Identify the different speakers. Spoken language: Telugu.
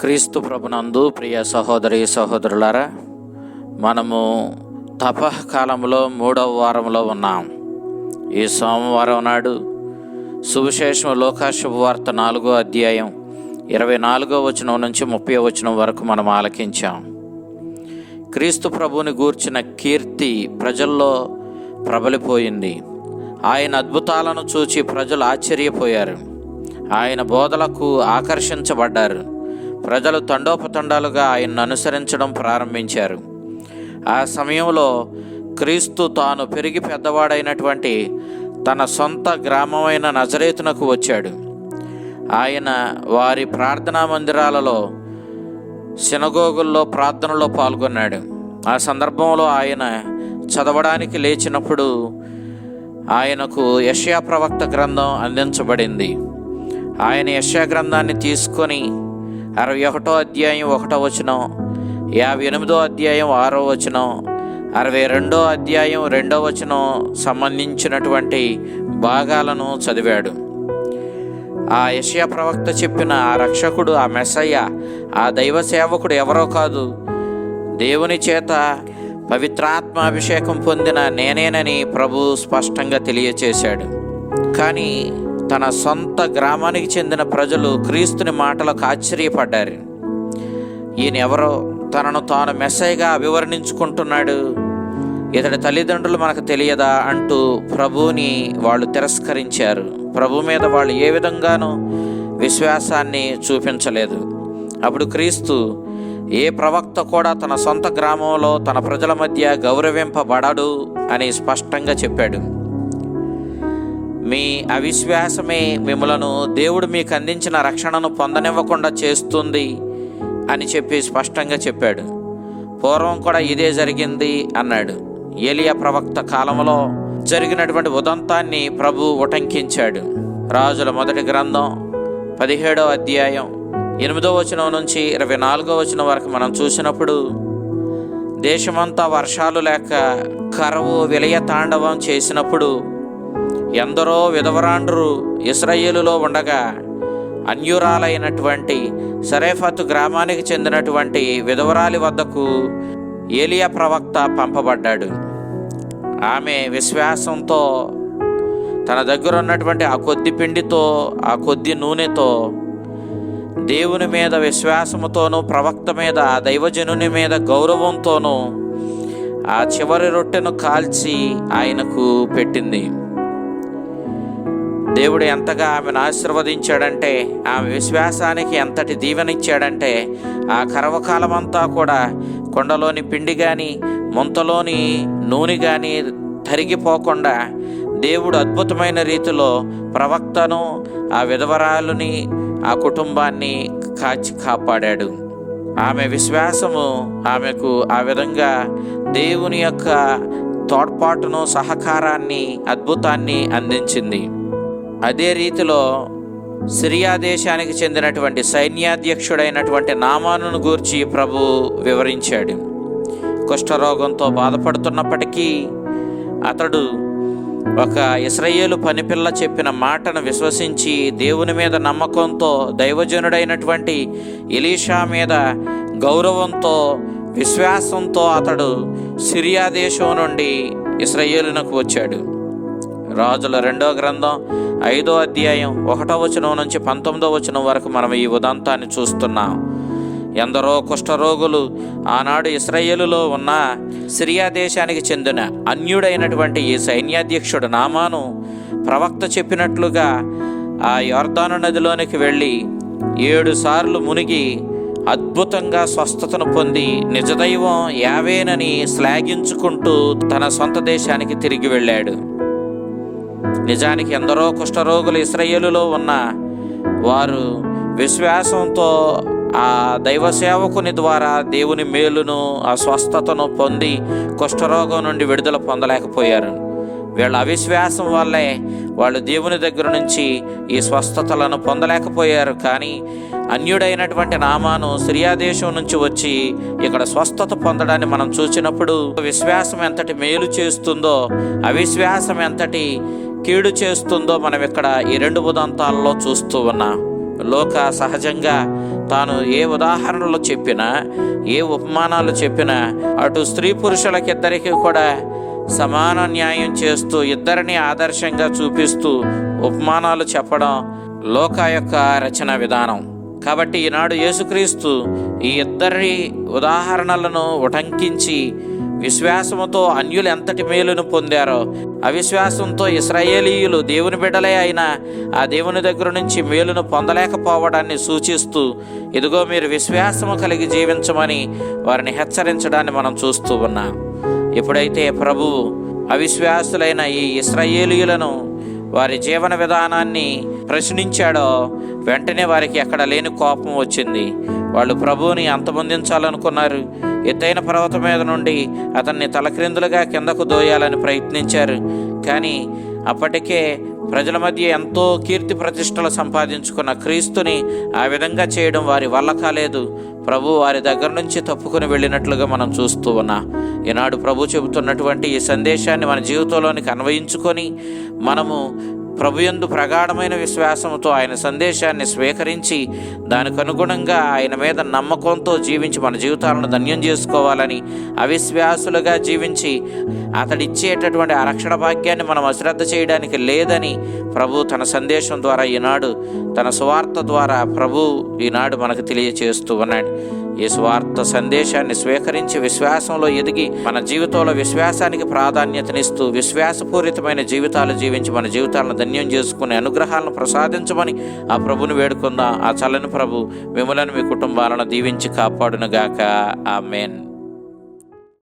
Speaker 1: క్రీస్తు ప్రభునందు ప్రియ సహోదరి సహోదరులారా, మనము తపకాలంలో 3వ వారంలో ఉన్నాం. ఈ సోమవారం నాడు సువిశేషం లూకా శుభవార్త 4వ అధ్యాయం 24వ వచనం నుంచి 30వ వచనం వరకు మనం ఆలకించాం. క్రీస్తు ప్రభువుని గూర్చిన కీర్తి ప్రజల్లో ప్రబలిపోయింది. ఆయన అద్భుతాలను చూచి ప్రజలు ఆశ్చర్యపోయారు. ఆయన బోధలకు ఆకర్షించబడ్డారు. ప్రజలు తండోపతండాలుగా ఆయన్ను అనుసరించడం ప్రారంభించారు. ఆ సమయంలో క్రీస్తు తాను పెరిగి పెద్దవాడైనటువంటి తన సొంత గ్రామమైన నజరేతునకు వచ్చాడు. ఆయన వారి ప్రార్థనా మందిరాలలో, సినగోగుల్లో ప్రార్థనలో పాల్గొన్నాడు. ఆ సందర్భంలో ఆయన చదవడానికి లేచినప్పుడు ఆయనకు యెషయా ప్రవక్త గ్రంథం అందించబడింది. ఆయన యెషయా గ్రంథాన్ని తీసుకొని 61వ అధ్యాయం 1వ వచనం, 58వ అధ్యాయం 6వ వచనం, 62వ అధ్యాయం 2వ వచనం సంబంధించినటువంటి భాగాలను చదివాడు. ఆ యెషయా ప్రవక్త చెప్పిన ఆ రక్షకుడు, ఆ మెస్సయ్య, ఆ దైవ సేవకుడు ఎవరో కాదు, దేవుని చేత పవిత్రాత్మాభిషేకం పొందిన నేనేనని ప్రభు స్పష్టంగా తెలియచేశాడు. కానీ తన సొంత గ్రామానికి చెందిన ప్రజలు క్రీస్తుని మాటలకు ఆశ్చర్యపడ్డారు. ఈయన ఎవరో, తనను తాను మెస్సయ్యగా అభివర్ణించుకుంటున్నాడు, ఇతడి తల్లిదండ్రులు మనకు తెలియదా అంటూ ప్రభువుని వాళ్ళు తిరస్కరించారు. ప్రభు మీద వాళ్ళు ఏ విధంగానూ విశ్వాసాన్ని చూపించలేదు. అప్పుడు క్రీస్తు, ఏ ప్రవక్త కూడా తన సొంత గ్రామంలో తన ప్రజల మధ్య గౌరవింపబడడు అని స్పష్టంగా చెప్పాడు. మీ అవిశ్వాసమే మిమ్మలను దేవుడు మీకు అందించిన రక్షణను పొందనివ్వకుండా చేస్తుంది అని చెప్పి స్పష్టంగా చెప్పాడు. పూర్వం కూడా ఇదే జరిగింది అన్నాడు. ఏలియా ప్రవక్త కాలంలో జరిగినటువంటి ఉదంతాన్ని ప్రభు ఉటంకించాడు. రాజుల మొదటి గ్రంథం 17వ అధ్యాయం 8వ వచనం నుంచి 24వ వచనం వరకు మనం చూసినప్పుడు, దేశమంతా వర్షాలు లేక కరువు విలయ తాండవం చేసినప్పుడు ఎందరో విధవరాండ్రు ఇశ్రాయేలులో ఉండగా అన్యురాలైనటువంటి సరేఫతు గ్రామానికి చెందినటువంటి విధవరాలి వద్దకు ఏలియా ప్రవక్త పంపబడ్డాడు. ఆమె విశ్వాసంతో తన దగ్గర ఉన్నటువంటి ఆ కొద్ది పిండితో, ఆ కొద్ది నూనెతో దేవుని మీద విశ్వాసముతోనూ, ప్రవక్త మీద, ఆ దైవజనుని మీద గౌరవంతోనూ ఆ చివరి రొట్టెను కాల్చి ఆయనకు పెట్టింది. దేవుడు ఎంతగా ఆమెను ఆశీర్వదించాడంటే, ఆమె విశ్వాసానికి ఎంతటి దీవెనిచ్చాడంటే, ఆ కరవకాలం అంతా కూడా కొండలోని పిండి కానీ, ముంతలోని నూనె కానీ తరిగిపోకుండా దేవుడు అద్భుతమైన రీతిలో ప్రవక్తను, ఆ విధవరాలుని, ఆ కుటుంబాన్ని కాపాడాడు. ఆమె విశ్వాసము ఆమెకు ఆ విధంగా దేవుని యొక్క తోడ్పాటును, సహకారాన్ని, అద్భుతాన్ని అందించింది. అదే రీతిలో సిరియా దేశానికి చెందినటువంటి సైన్యాధ్యక్షుడైనటువంటి నామానును గూర్చి ప్రభు వివరించాడు. కుష్ఠరోగంతో బాధపడుతున్నప్పటికీ అతడు ఒక ఇశ్రాయేలు పనిపిల్ల చెప్పిన మాటను విశ్వసించి దేవుని మీద నమ్మకంతో, దైవజనుడైనటువంటి ఎలీషా మీద గౌరవంతో, విశ్వాసంతో అతడు సిరియా దేశం నుండి ఇశ్రాయేలునకు వచ్చాడు. రాజుల 2వ గ్రంథం 5వ అధ్యాయం 1వ వచనం నుంచి 19వ వచనం వరకు మనం ఈ ఉదంతాన్ని చూస్తున్నాం. ఎందరో కుష్ఠరోగులు ఆనాడు ఇశ్రాయేలులో ఉన్న సిరియా దేశానికి చెందిన అన్యుడైనటువంటి ఈ సైన్యాధ్యక్షుడు నామాను ప్రవక్త చెప్పినట్లుగా ఆ యొర్దాను నదిలోనికి వెళ్ళి 7 సార్లు మునిగి అద్భుతంగా స్వస్థతను పొంది నిజదైవం యావేనని శ్లాఘించుకుంటూ తన సొంత దేశానికి తిరిగి వెళ్ళాడు. నిజానికి ఎందరో కుష్ఠరోగులు ఇశ్రాయేలులో ఉన్న వారు విశ్వాసంతో ఆ దైవ సేవకుని ద్వారా దేవుని మేలును, ఆ స్వస్థతను పొంది కుష్ఠరోగం నుండి విడుదల పొందలేకపోయారు. వీళ్ళ అవిశ్వాసం వల్లే వాళ్ళు దేవుని దగ్గర నుంచి ఈ స్వస్థతలను పొందలేకపోయారు. కానీ అన్యుడైనటువంటి నామాను సిరియా దేశం నుంచి వచ్చి ఇక్కడ స్వస్థత పొందడాన్ని మనం చూసినప్పుడు విశ్వాసం ఎంతటి మేలు చేస్తుందో, అవిశ్వాసం ఎంతటి కీడు చేస్తుందో మనం ఇక్కడ ఈ 2 ఉదంతాల్లో చూస్తూ ఉన్నాం. లోక సహజంగా తాను ఏ ఉదాహరణలు చెప్పినా, ఏ ఉపమానాలు చెప్పినా అటు స్త్రీ పురుషులకిద్దరికీ కూడా సమాన న్యాయం చేస్తూ, ఇద్దరిని ఆదర్శంగా చూపిస్తూ ఉపమానాలు చెప్పడం లోకా యొక్క రచన విధానం. కాబట్టి ఈనాడు యేసుక్రీస్తు ఈ ఇద్దరి ఉదాహరణలను ఉటంకించి విశ్వాసముతో అన్యులు ఎంతటి మేలును పొందారో, అవిశ్వాసంతో ఇశ్రాయేలీయులు దేవుని బిడ్డలే అయినా ఆ దేవుని దగ్గర నుంచి మేలును పొందలేకపోవడాన్ని సూచిస్తూ, ఇదిగో మీరు విశ్వాసము కలిగి జీవించమని వారిని హెచ్చరించడాన్ని మనం చూస్తూ ఉన్నాం. ఎప్పుడైతే ప్రభువు అవిశ్వాసులైన ఈ ఇశ్రాయేలీయులను వారి జీవన విధానాన్ని ప్రశ్నించాడో, వెంటనే వారికి ఎక్కడ లేని కోపం వచ్చింది. వాళ్ళు ప్రభువుని అంతమొందించాలనుకున్నారు. ఎత్తైన పర్వతం మీద నుండి అతన్ని తలక్రిందులుగా కిందకు దోయాలని ప్రయత్నించారు. కానీ అప్పటికే ప్రజల మధ్య ఎంతో కీర్తి ప్రతిష్టలు సంపాదించుకున్న క్రీస్తుని ఆ విధంగా చేయడం వారి వల్ల కాలేదు. ప్రభు వారి దగ్గర నుంచి తప్పుకుని వెళ్ళినట్లుగా మనం చూస్తూ ఉన్నాం. ఈనాడు ప్రభు చెబుతున్నటువంటి ఈ సందేశాన్ని మన జీవితంలోనికి అన్వయించుకొని మనము ప్రభుయందు ప్రగాఢమైన విశ్వాసంతో ఆయన సందేశాన్ని స్వీకరించి దానికి అనుగుణంగా ఆయన మీద నమ్మకంతో జీవించి మన జీవితాలను ధన్యం చేసుకోవాలని, అవిశ్వాసులుగా జీవించి అతడిచ్చేటటువంటి ఆ రక్షణ భాగ్యాన్ని మనం అశ్రద్ధ చేయడానికి లేదని ప్రభు తన సందేశం ద్వారా ఈనాడు, తన సువార్త ద్వారా ప్రభు ఈనాడు మనకు తెలియచేస్తూ ఉన్నాడు. ఈ స్వార్థ సందేశాన్ని స్వీకరించి విశ్వాసంలో ఎదిగి మన జీవితంలో విశ్వాసానికి ప్రాధాన్యతనిస్తూ విశ్వాసపూరితమైన జీవితాలు జీవించి మన జీవితాలను ధన్యం చేసుకునే అనుగ్రహాలను ప్రసాదించమని ఆ ప్రభుని వేడుకుందాం. ఆ చల్లని ప్రభు మిమ్మలను, మీ కుటుంబాలను దీవించి కాపాడునుగాక. ఆమేన్.